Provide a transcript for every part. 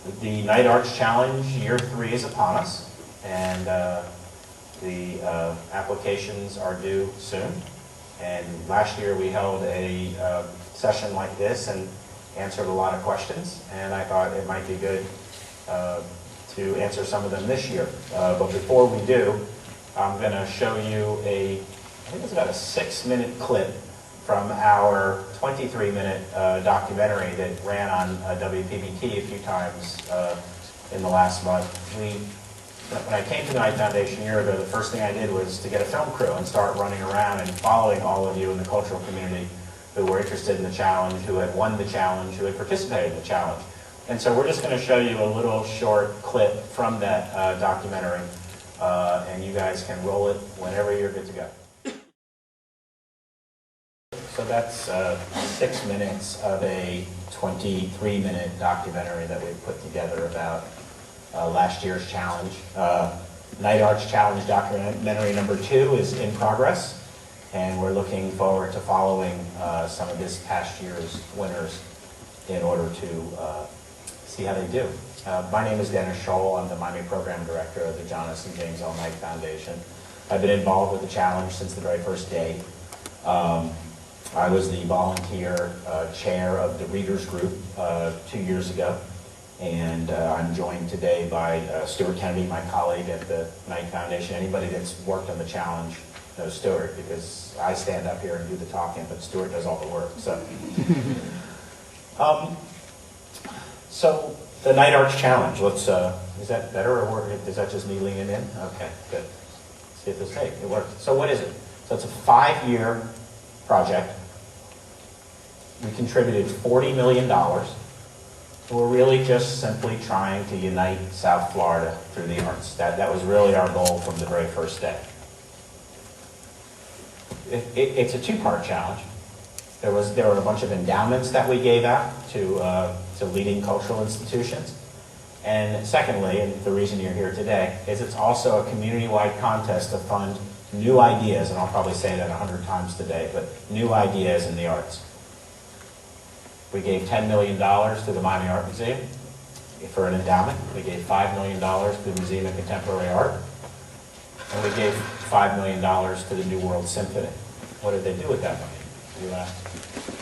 The Night Arts Challenge Year 3 is upon us, and the applications are due soon. And last year we held a session like this and answered a lot of questions, and I thought it might be good to answer some of them this year. But before we do, I'm going to show you I think it's about a 6-minute clip from our 23-minute documentary that ran on WPBT a few times in the last month. When I came to the Knight Foundation a year ago, the first thing I did was to get a film crew and start running around and following all of you in the cultural community who were interested in the challenge, who had won the challenge, who had participated in the challenge. And so we're just going to show you a little short clip from that documentary, and you guys can roll it whenever you're good to go. So that's 6 minutes of a 23-minute documentary that we put together about last year's challenge. Night Arts Challenge documentary number 2 is in progress, and we're looking forward to following some of this past year's winners in order to see how they do. My name is Dennis Scholl. I'm the Miami Program Director of the John S. and James L. Knight Foundation. I've been involved with the challenge since the very first day. I was the volunteer chair of the Readers Group 2 years ago, and I'm joined today by Stuart Kennedy, my colleague at the Knight Foundation. Anybody that's worked on the challenge knows Stuart, because I stand up here and do the talking, but Stuart does all the work. So the Night Arts Challenge, is that better, or is that just me leaning in? Okay, good. Let's see if this takes. It works. So what is it? So it's a 5-year project. We contributed $40 million. We're really just simply trying to unite South Florida through the arts. That was really our goal from the very first day. It's a 2-part challenge. There were a bunch of endowments that we gave out to leading cultural institutions. And secondly, and the reason you're here today, is it's also a community-wide contest to fund new ideas, and I'll probably say that 100 times today, but new ideas in the arts. We gave $10 million to the Miami Art Museum for an endowment. We gave $5 million to the Museum of Contemporary Art. And we gave $5 million to the New World Symphony. What did they do with that money, you ask?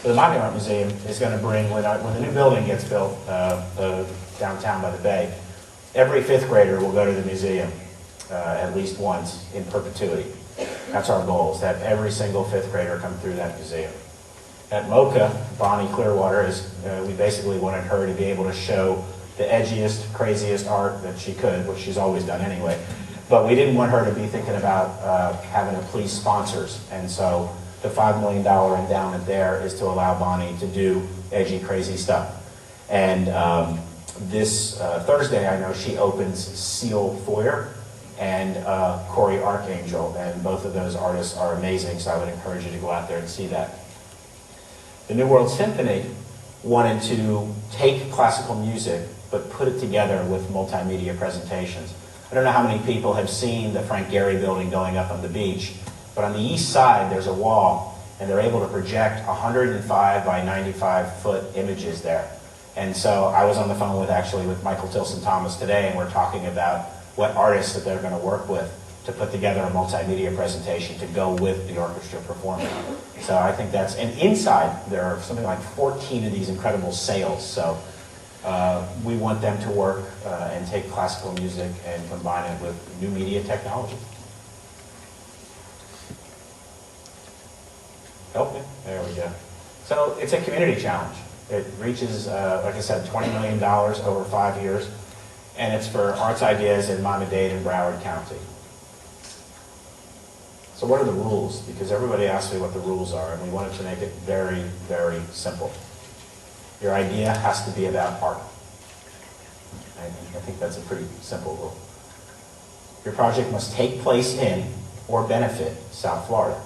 So the Miami Art Museum is going to bring, when the new building gets built downtown by the bay, every 5th grader will go to the museum at least once in perpetuity. That's our goal, is to have every single 5th grader come through that museum. At MoCA, Bonnie Clearwater, we basically wanted her to be able to show the edgiest, craziest art that she could, which she's always done anyway. But we didn't want her to be thinking about having to please sponsors. And so the $5 million endowment there is to allow Bonnie to do edgy, crazy stuff. And this Thursday, I know she opens Seal Foyer and Corey Archangel, and both of those artists are amazing, so I would encourage you to go out there and see that. The New World Symphony wanted to take classical music but put it together with multimedia presentations. I don't know how many people have seen the Frank Gehry building going up on the beach, but on the east side there's a wall, and they're able to project 105 by 95 foot images there. And so I was on the phone with Michael Tilson Thomas today, and we're talking about what artists that they're going to work with to put together a multimedia presentation to go with the orchestra performing. So I think that's, and inside there are something like 14 of these incredible sails. So we want them to work and take classical music and combine it with new media technology. Help me? There we go. So it's a community challenge. It reaches, like I said, $20 million over 5 years, and it's for arts ideas in Miami-Dade and Broward County. So what are the rules? Because everybody asks me what the rules are, and we wanted to make it very, very simple. Your idea has to be about art. I think that's a pretty simple rule. Your project must take place in or benefit South Florida.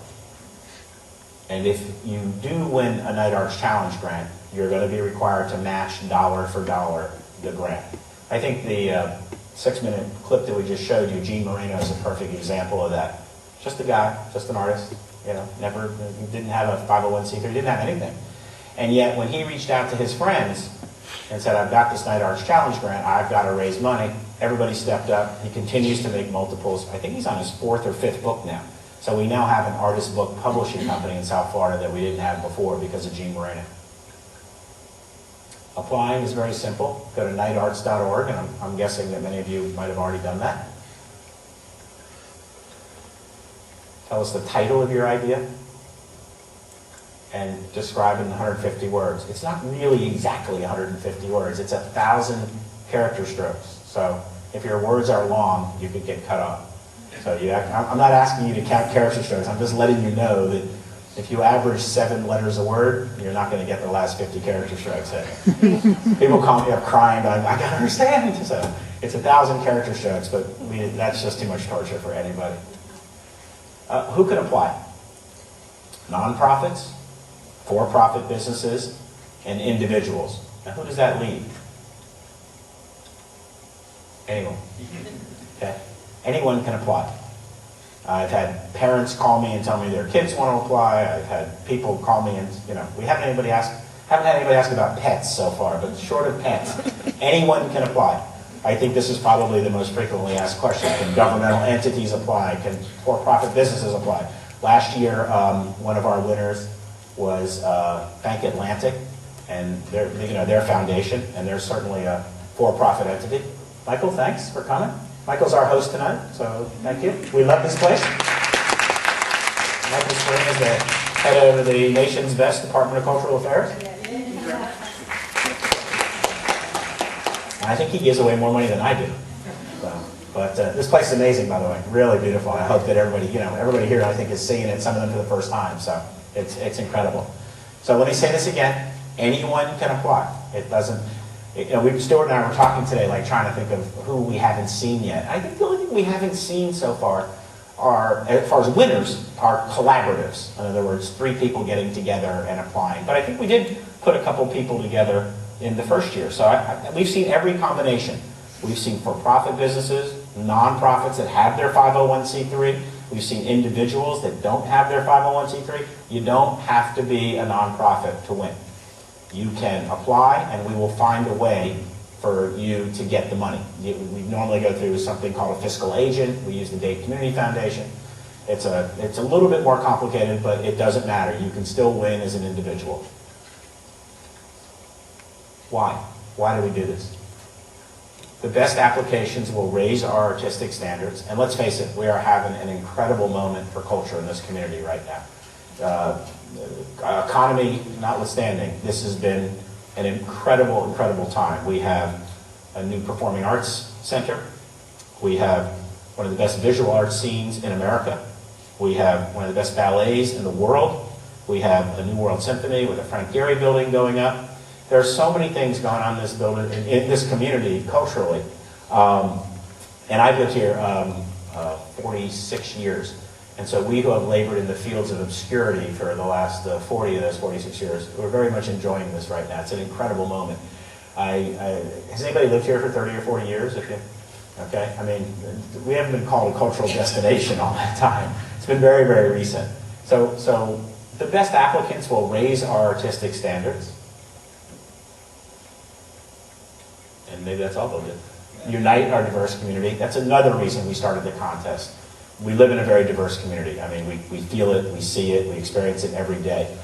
And if you do win a Night Arts Challenge grant, you're going to be required to match dollar for dollar the grant. I think the 6-minute clip that we just showed you, Gene Moreno, is a perfect example of that. Just a guy, just an artist, didn't have a 501c3, didn't have anything. And yet when he reached out to his friends, and said, I've got this Night Arts Challenge grant, I've got to raise money. Everybody stepped up. He continues to make multiples. I think he's on his 4th or 5th book now. So we now have an artist book publishing company in South Florida that we didn't have before because of Gene Moreno. Applying is very simple. Go to nightarts.org, and I'm guessing that many of you might have already done that. Tell us the title of your idea and describe it in 150 words. It's not really exactly 150 words. It's 1,000 character strokes. So if your words are long, you could get cut off. So I'm not asking you to count character strokes. I'm just letting you know that if you average 7 letters a word, you're not going to get the last 50 character strokes in. People call me up crying, going, I don't understand. So it's 1,000 character strokes, but that's just too much torture for anybody. Who can apply? Nonprofits, for-profit businesses, and individuals. Now, who does that leave? Anyone. Okay. Anyone can apply. I've had parents call me and tell me their kids want to apply. I've had people call me and, we haven't had anybody ask about pets so far, but short of pets, anyone can apply. I think this is probably the most frequently asked question. Can governmental entities apply? Can for-profit businesses apply? Last year, one of our winners was Bank Atlantic and their foundation, and they're certainly a for-profit entity. Michael, thanks for coming. Michael's our host tonight, so thank you. We love this place. Michael Spring is the head of the nation's best Department of Cultural Affairs. And I think he gives away more money than I do. So, but this place is amazing, by the way. Really beautiful. I hope that everybody here, I think, is seeing it, some of them for the first time. So it's incredible. So let me say this again. Anyone can apply. It doesn't... Stuart and I were talking today, trying to think of who we haven't seen yet. I think the only thing we haven't seen so far are, as far as winners, are collaboratives. In other words, 3 people getting together and applying. But I think we did put a couple people together in the first year. So we've seen every combination. We've seen for-profit businesses, nonprofits that have their 501c3. We've seen individuals that don't have their 501c3. You don't have to be a nonprofit to win. You can apply, and we will find a way for you to get the money. We normally go through something called a fiscal agent. We use the Dade Community Foundation. It's a little bit more complicated, but it doesn't matter. You can still win as an individual. Why? Why do we do this? The best applications will raise our artistic standards, and let's face it, we are having an incredible moment for culture in this community right now. Economy notwithstanding, this has been an incredible, incredible time. We have a new performing arts center. We have one of the best visual arts scenes in America. We have one of the best ballets in the world. We have a New World Symphony with a Frank Gehry building going up. There are so many things going on in this building, in this community, culturally. And I've lived here 46 years. And so we who have labored in the fields of obscurity for the last 40 of those 46 years, we're very much enjoying this right now. It's an incredible moment. Has anybody lived here for 30 or 40 years? Okay, I mean, we haven't been called a cultural destination all that time. It's been very, very recent. So the best applicants will raise our artistic standards. And maybe that's all they'll do. Unite our diverse community. That's another reason we started the contest. We live in a very diverse community. I mean, we feel it, we see it, we experience it every day.